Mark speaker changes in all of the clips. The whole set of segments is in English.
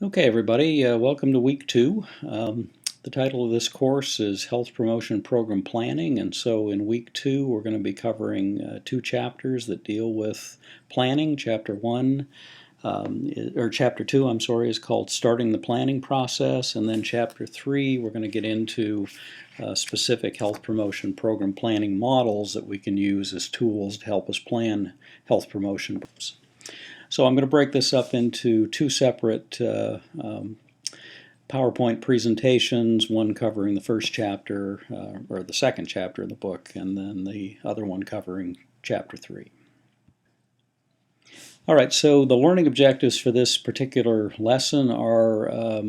Speaker 1: Okay, everybody, welcome to week 2. The title of this course is Health Promotion Program Planning, and so in week 2 we're going to be covering 2 chapters that deal with planning. Chapter 1, or Chapter 2, I'm sorry, is called Starting the Planning Process, and then Chapter 3 we're going to get into specific health promotion program planning models that we can use as tools to help us plan health promotion programs. So I'm going to break this up into 2 separate PowerPoint presentations, one covering the first chapter, or the second chapter of the book, and then the other one covering Chapter 3. All right, so the learning objectives for this particular lesson are,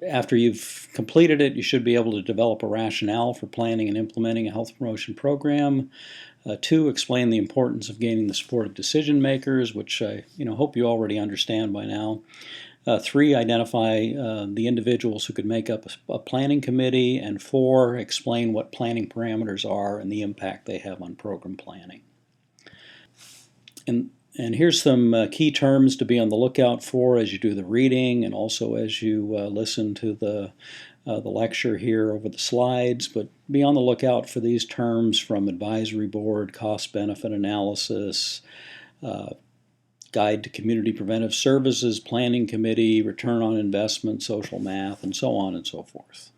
Speaker 1: after you've completed it, you should be able to develop a rationale for planning and implementing a health promotion program. 2, explain the importance of gaining the support of decision makers, which I hope you already understand by now. 3, identify the individuals who could make up a planning committee. And 4, explain what planning parameters are and the impact they have on program planning. And here's some key terms to be on the lookout for as you do the reading and also as you listen to the lecture here over the slides, but be on the lookout for these terms from advisory board, cost-benefit analysis, guide to community preventive services, planning committee, return on investment, social math, and so on and so forth.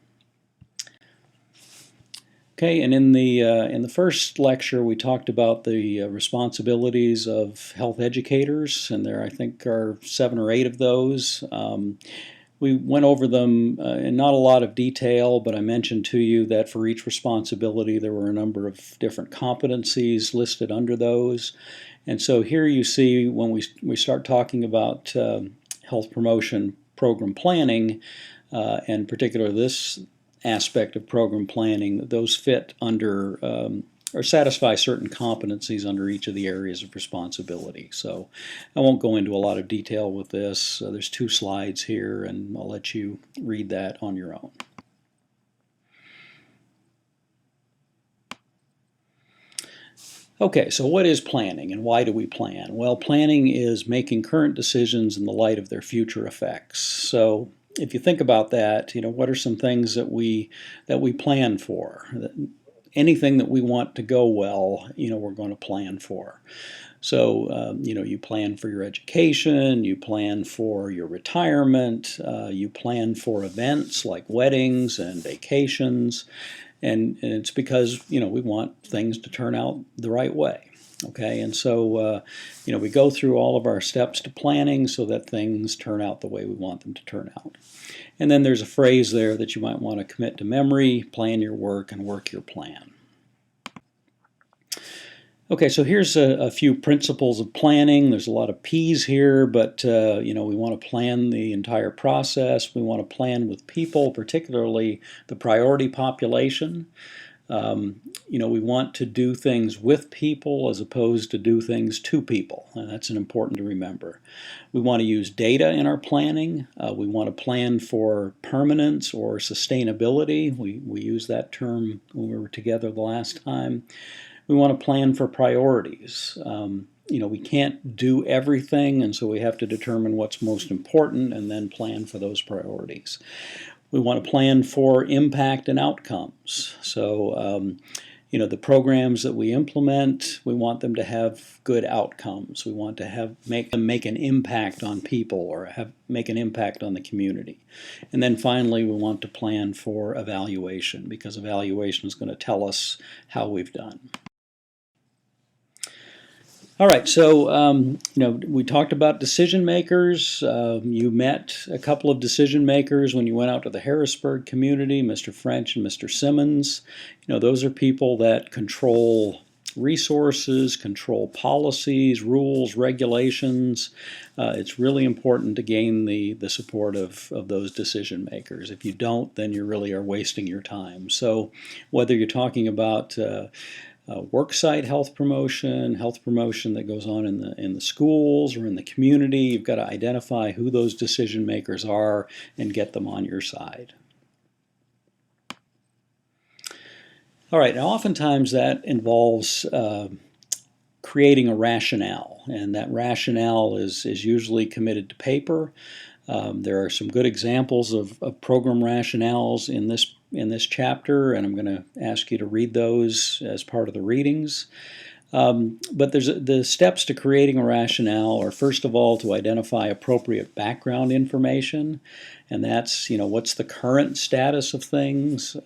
Speaker 1: Okay, and in the first lecture we talked about the responsibilities of health educators, and there I think are 7 or 8 of those. We went over them in not a lot of detail, but I mentioned to you that for each responsibility there were a number of different competencies listed under those. And so here you see when we start talking about health promotion program planning, and particularly this aspect of program planning, those fit under or satisfy certain competencies under each of the areas of responsibility. So I won't go into a lot of detail with this. There's 2 slides here, and I'll let you read that on your own. Okay, so what is planning and why do we plan? Well, planning is making current decisions in the light of their future effects. So if you think about that, what are some things that we plan for? Anything that we want to go well, we're going to plan for. So, you plan for your education, you plan for your retirement, you plan for events like weddings and vacations, and it's because, we want things to turn out the right way. Okay, and so, we go through all of our steps to planning so that things turn out the way we want them to turn out. And then there's a phrase there that you might want to commit to memory: plan your work and work your plan. Okay, so here's a few principles of planning. There's a lot of P's here, but we want to plan the entire process. We want to plan with people, particularly the priority population. We want to do things with people as opposed to do things to people, and that's important to remember. We want to use data in our planning. We want to plan for permanence or sustainability. We used that term when we were together the last time. We want to plan for priorities. We can't do everything, and so we have to determine what's most important and then plan for those priorities. We want to plan for impact and outcomes. So, the programs that we implement, we want them to have good outcomes. We want to make them make an impact on people or make an impact on the community. And then finally, we want to plan for evaluation, because evaluation is going to tell us how we've done. All right, so we talked about decision makers. You met a couple of decision makers when you went out to the Harrisburg community, Mr. French and Mr. Simmons. Those are people that control resources, control policies, rules, regulations. It's really important to gain the support of those decision makers. If you don't, then you really are wasting your time. So whether you're talking about worksite health promotion that goes on in the schools or in the community, you've got to identify who those decision makers are and get them on your side. All right, now oftentimes that involves creating a rationale, and that rationale is usually committed to paper. There are some good examples of program rationales in this chapter, and I'm going to ask you to read those as part of the readings. But the steps to creating a rationale are, first of all, to identify appropriate background information, and that's, what's the current status of things.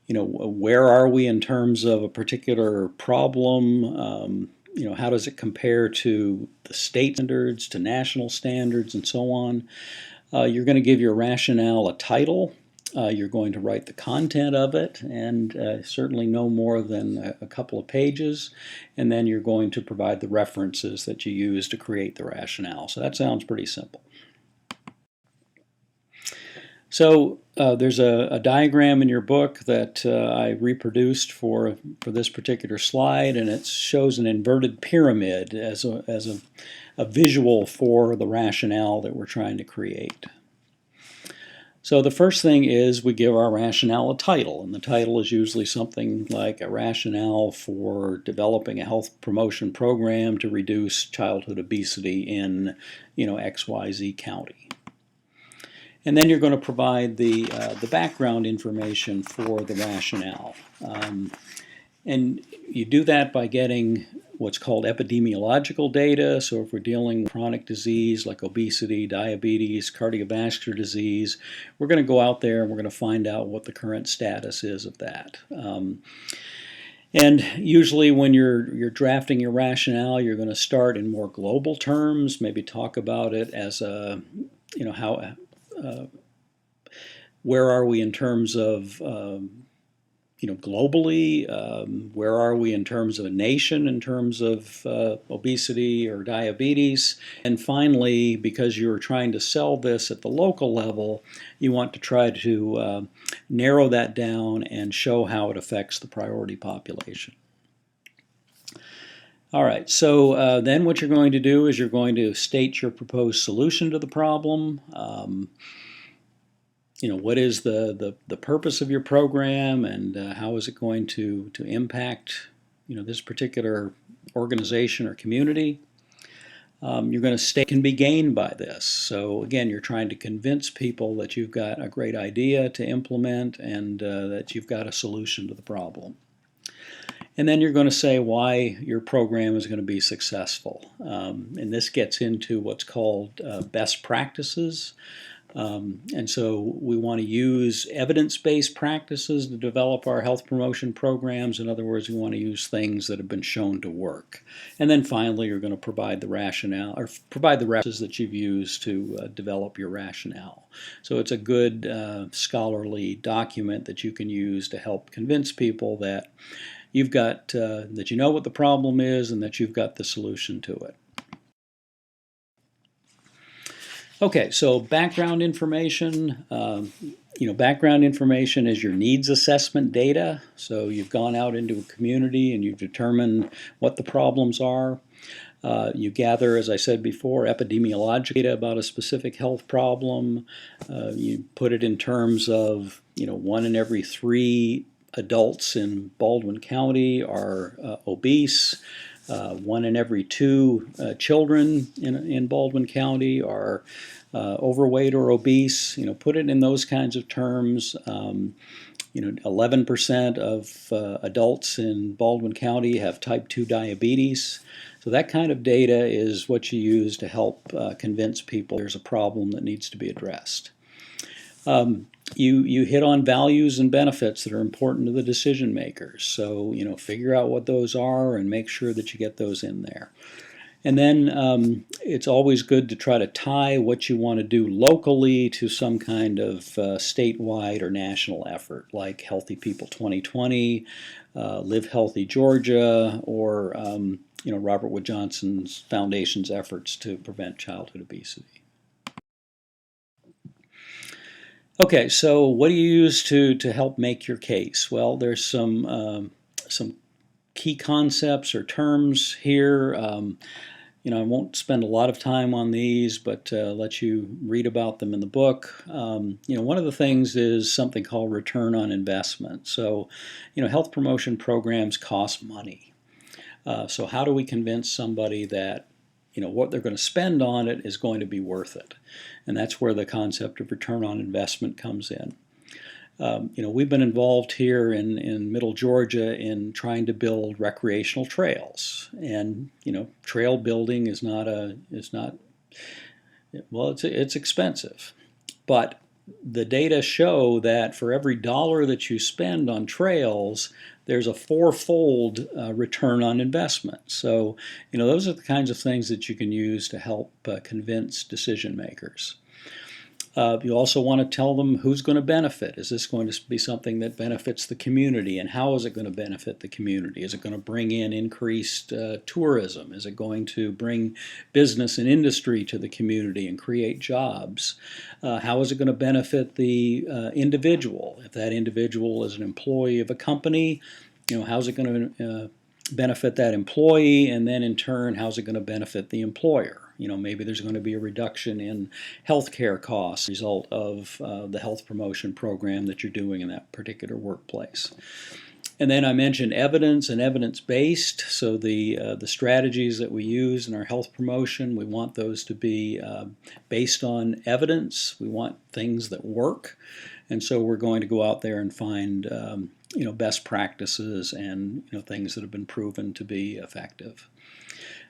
Speaker 1: Where are we in terms of a particular problem? How does it compare to the state standards, to national standards, and so on? You're going to give your rationale a title. You're going to write the content of it, and certainly no more than a couple of pages. And then you're going to provide the references that you use to create the rationale. So that sounds pretty simple. So there's a diagram in your book that I reproduced for this particular slide, and it shows an inverted pyramid as a visual for the rationale that we're trying to create. So the first thing is we give our rationale a title, and the title is usually something like a rationale for developing a health promotion program to reduce childhood obesity in, XYZ county. And then you're going to provide the background information for the rationale. And you do that by getting what's called epidemiological data. So if we're dealing with chronic disease like obesity, diabetes, cardiovascular disease, we're going to go out there and we're going to find out what the current status is of that. And usually when you're drafting your rationale, you're going to start in more global terms, maybe talk about it as a, where are we in terms of globally, where are we in terms of a nation, in terms of obesity or diabetes. And finally, because you're trying to sell this at the local level, you want to try to narrow that down and show how it affects the priority population. All right, so then what you're going to do is you're going to state your proposed solution to the problem. What is the purpose of your program, and how is it going to impact this particular organization or community. You're going to state can be gained by this. So again, you're trying to convince people that you've got a great idea to implement and that you've got a solution to the problem. And then you're going to say why your program is going to be successful. And this gets into what's called best practices. And so we want to use evidence-based practices to develop our health promotion programs. In other words, we want to use things that have been shown to work. And then finally, you're going to provide the rationale, or provide the references that you've used to develop your rationale. So it's a good scholarly document that you can use to help convince people that you've got, that you know what the problem is and that you've got the solution to it. Okay, so background information. Background information is your needs assessment data. So you've gone out into a community and you've determined what the problems are. You gather, as I said before, epidemiological data about a specific health problem. You put it in terms of, 1 in every 3 adults in Baldwin County are obese. 1 in every 2 children in Baldwin County are overweight or obese. Put it in those kinds of terms. 11% of adults in Baldwin County have type 2 diabetes. So that kind of data is what you use to help convince people there's a problem that needs to be addressed. You hit on values and benefits that are important to the decision makers. So, figure out what those are and make sure that you get those in there. And then it's always good to try to tie what you want to do locally to some kind of statewide or national effort, like Healthy People 2020, Live Healthy Georgia, or Robert Wood Johnson's Foundation's efforts to prevent childhood obesity. Okay, so what do you use to help make your case? Well, there's some key concepts or terms here. I won't spend a lot of time on these, but let you read about them in the book. One of the things is something called return on investment. So, health promotion programs cost money. So how do we convince somebody that what they're going to spend on it is going to be worth it. And that's where the concept of return on investment comes in. We've been involved here in Middle Georgia in trying to build recreational trails, and trail building is not well, it's expensive, but the data show that for every dollar that you spend on trails, there's a fourfold return on investment. So, those are the kinds of things that you can use to help convince decision makers. You also want to tell them who's going to benefit. Is this going to be something that benefits the community, and how is it going to benefit the community? Is it going to bring in increased tourism? Is it going to bring business and industry to the community and create jobs? How is it going to benefit the individual? If that individual is an employee of a company, how's it going to benefit that employee, and then in turn, how's it going to benefit the employer? Maybe there's going to be a reduction in healthcare costs as a result of the health promotion program that you're doing in that particular workplace. And then I mentioned evidence and evidence-based. So the strategies that we use in our health promotion, we want those to be based on evidence. We want things that work. And so we're going to go out there and find best practices and things that have been proven to be effective.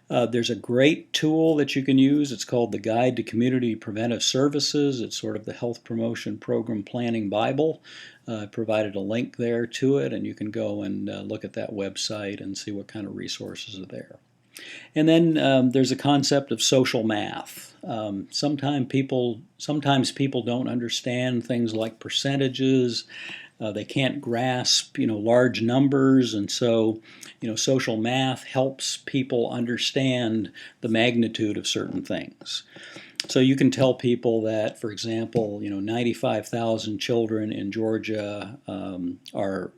Speaker 1: There's a great tool that you can use. It's called the Guide to Community Preventive Services. It's sort of the Health Promotion Program Planning Bible. I provided a link there to it, and you can go and look at that website and see what kind of resources are there. And then there's a concept of social math. Sometimes people don't understand things like percentages. They can't grasp, large numbers, and so, social math helps people understand the magnitude of certain things. So you can tell people that, for example, 95,000 children in Georgia are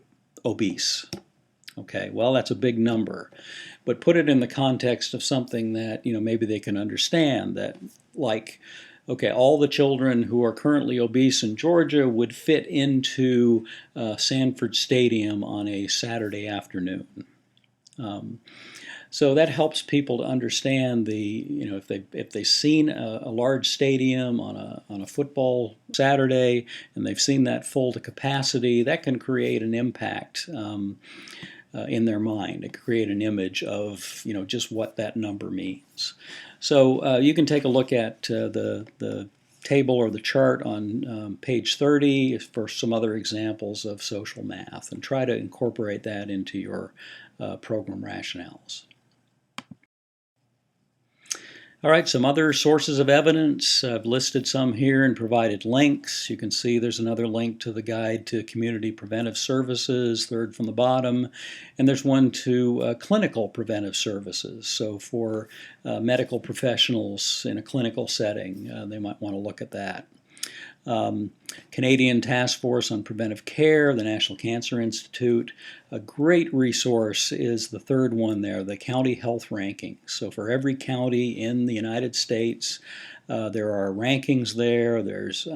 Speaker 1: obese. Okay, well, that's a big number, but put it in the context of something that, maybe they can understand, that, like, okay, all the children who are currently obese in Georgia would fit into Sanford Stadium on a Saturday afternoon. So that helps people to understand if they've seen a large stadium on a football Saturday and they've seen that full to capacity, that can create an impact in their mind. It can create an image of just what that number means. So you can take a look at the table or the chart on page 30 for some other examples of social math, and try to incorporate that into your program rationales. All right, some other sources of evidence. I've listed some here and provided links. You can see there's another link to the Guide to Community Preventive Services, third from the bottom, and there's one to clinical preventive services. So for medical professionals in a clinical setting, they might want to look at that. Canadian Task Force on Preventive Care, the National Cancer Institute. A great resource is the third one there, the county health rankings. So for every county in the United States, there are rankings there. There's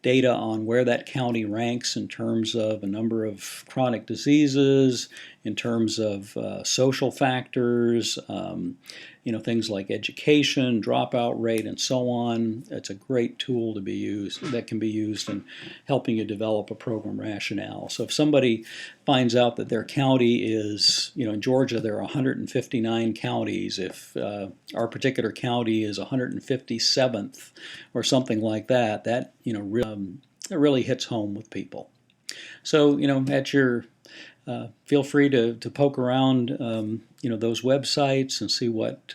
Speaker 1: data on where that county ranks in terms of a number of chronic diseases, in terms of social factors, things like education, dropout rate, and so on. It's a great tool to be used that can be used in helping you develop a program rationale. So if somebody finds out that their county is, in Georgia there are 159 counties. If our particular county is 157th or something like that, that it really hits home with people. So at your feel free to poke around those websites and see what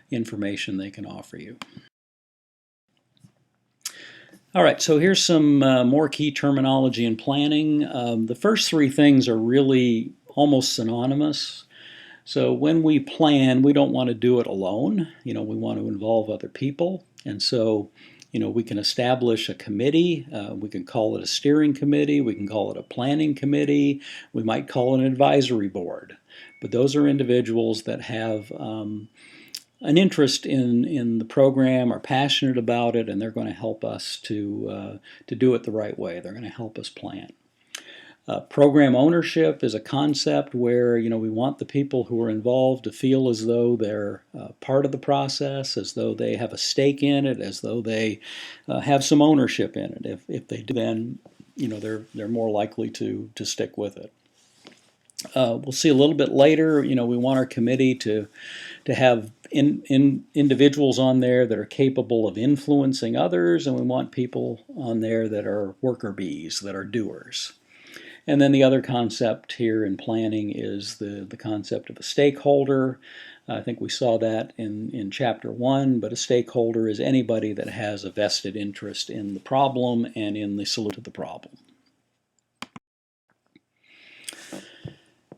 Speaker 1: information they can offer you. All right, so here's some more key terminology in planning. The first three things are really almost synonymous. So when we plan, we don't want to do it alone. We want to involve other people. And so we can establish a committee. We can call it a steering committee. We can call it a planning committee. We might call it an advisory board. But those are individuals that have an interest in the program, are passionate about it, and they're going to help us to do it the right way. They're going to help us plan. Program ownership is a concept where we want the people who are involved to feel as though they're part of the process, as though they have a stake in it, as though they have some ownership in it. If they do, then they're more likely to stick with it. We'll see a little bit later. We want our committee to have individuals on there that are capable of influencing others, and we want people on there that are worker bees, that are doers. And then the other concept here in planning is the concept of a stakeholder. I think we saw that in Chapter 1, but a stakeholder is anybody that has a vested interest in the problem and in the solution to the problem.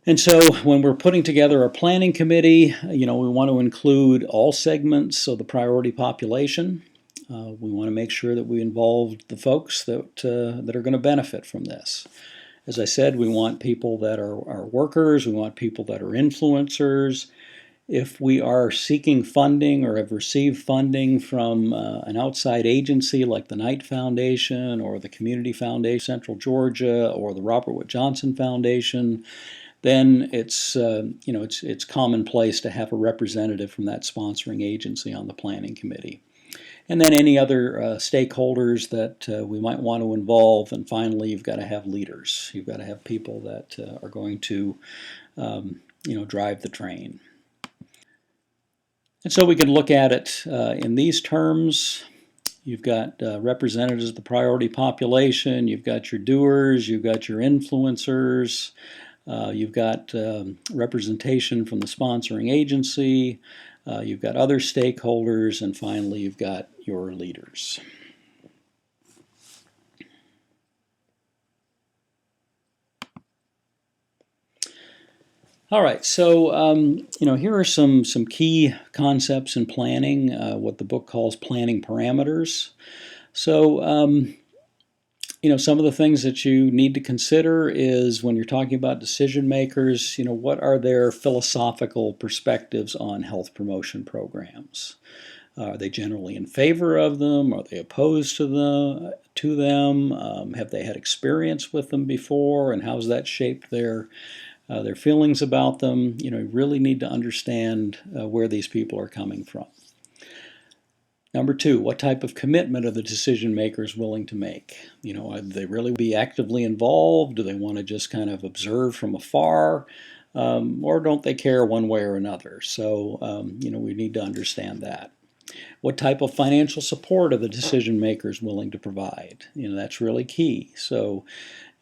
Speaker 1: And so when we're putting together a planning committee, we want to include all segments of the priority population. We want to make sure that we involve the folks that are going to benefit from this. As I said, we want people that are workers, we want people that are influencers. If we are seeking funding or have received funding from an outside agency like the Knight Foundation or the Community Foundation Central Georgia or the Robert Wood Johnson Foundation, then it's commonplace to have a representative from that sponsoring agency on the planning committee. And then any other stakeholders that we might want to involve. And finally, you've got to have leaders. You've got to have people that are going to drive the train. And so we can look at it in these terms. You've got representatives of the priority population. You've got your doers. You've got your influencers. You've got representation from the sponsoring agency. You've got other stakeholders, and finally you've got your leaders. All right, so here are some key concepts in planning, what the book calls planning parameters. So some of the things that you need to consider is when you're talking about decision makers, what are their philosophical perspectives on health promotion programs? Are they generally in favor of them? Are they opposed to them? Have they had experience with them before, and how has that shaped their feelings about them? You really need to understand where these people are coming from. Number 2, what type of commitment are the decision makers willing to make? Do they really be actively involved? Do they want to just kind of observe from afar? Or don't they care one way or another? So, we need to understand that. What type of financial support are the decision makers willing to provide? That's really key. So,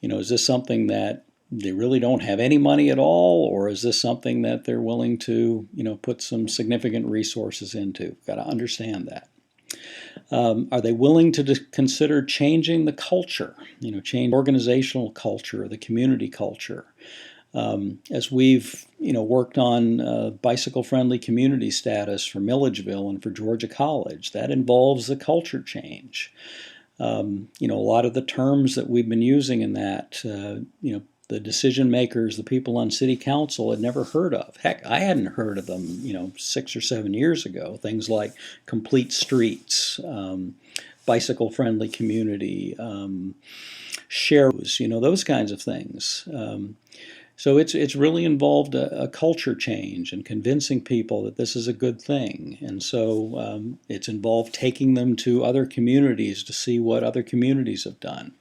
Speaker 1: is this something that they really don't have any money at all, or is this something that they're willing to, put some significant resources into? Got to understand that. Are they willing to consider changing the culture, change organizational culture, the community culture? As we've, worked on bicycle-friendly community status for Milledgeville and for Georgia College, that involves the culture change. A lot of the terms that we've been using in that, the decision makers, the people on city council had never heard of. Heck, I hadn't heard of them, 6 or 7 years ago. Things like complete streets, bicycle-friendly community, shares, those kinds of things. So it's really involved a culture change and convincing people that this is a good thing. And so it's involved taking them to other communities to see what other communities have done.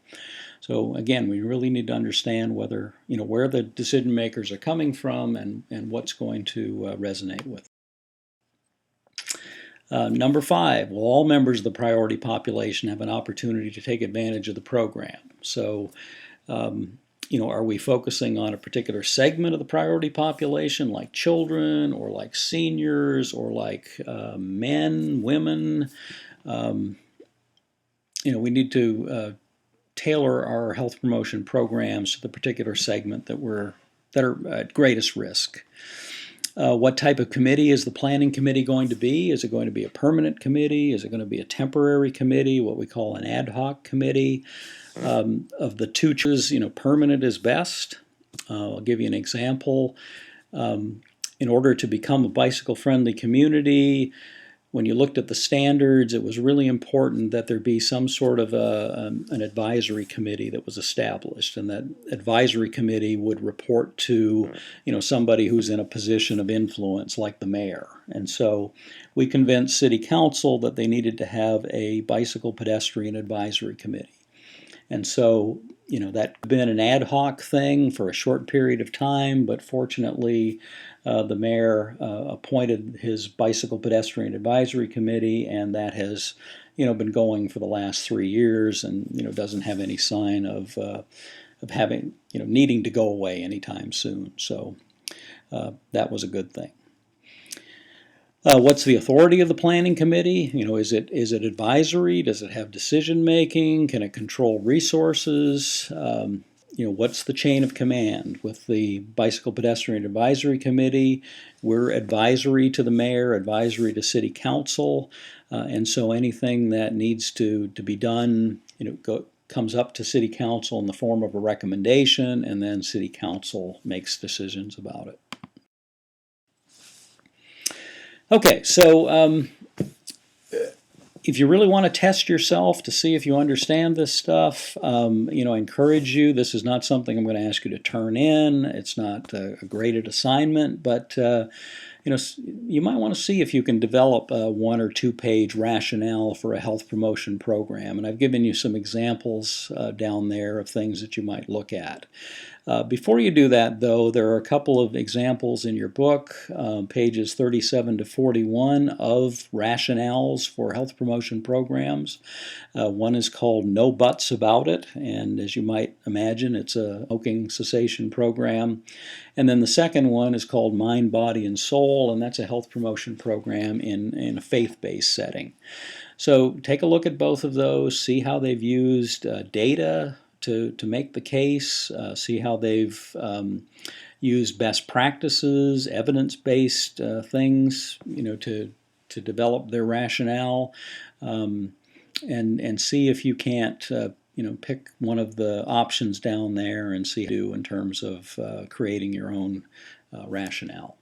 Speaker 1: So again, we really need to understand whether, where the decision makers are coming from and what's going to resonate with. Number 5, will all members of the priority population have an opportunity to take advantage of the program? So, are we focusing on a particular segment of the priority population, like children or like seniors or like men, women? We need to tailor our health promotion programs to the particular segment that are at greatest risk. What type of committee is the planning committee going to be? Is it going to be a permanent committee? Is it going to be a temporary committee, what we call an ad hoc committee? Of the two choices, permanent is best. I'll give you an example. In order to become a bicycle-friendly community, when you looked at the standards, it was really important that there be some sort of an advisory committee that was established, and that advisory committee would report to, somebody who's in a position of influence, like the mayor. And so we convinced City Council that they needed to have a bicycle pedestrian advisory committee. And so, that had been an ad hoc thing for a short period of time, but fortunately, the mayor appointed his bicycle pedestrian advisory committee, and that has, been going for the last 3 years, and doesn't have any sign of having, needing to go away anytime soon. So that was a good thing. What's the authority of the planning committee? Is it advisory? Does it have decision making? Can it control resources? What's the chain of command? With the Bicycle Pedestrian Advisory Committee, we're advisory to the mayor, advisory to City Council, and so anything that needs to be done, comes up to City Council in the form of a recommendation, and then City Council makes decisions about it. Okay, so if you really want to test yourself to see if you understand this stuff, I encourage you. This is not something I'm going to ask you to turn in. It's not a graded assignment, but you might want to see if you can develop a 1 or 2 page rationale for a health promotion program. And I've given you some examples down there of things that you might look at. Before you do that, though, there are a couple of examples in your book, pages 37 to 41, of rationales for health promotion programs. One is called No Buts About It, and as you might imagine, it's a smoking cessation program. And then the second one is called Mind, Body, and Soul, and that's a health promotion program in a faith-based setting. So take a look at both of those, see how they've used data to make the case, see how they've used best practices, evidence-based things, to develop their rationale, and see if you can't, pick one of the options down there and see what you do in terms of creating your own rationale.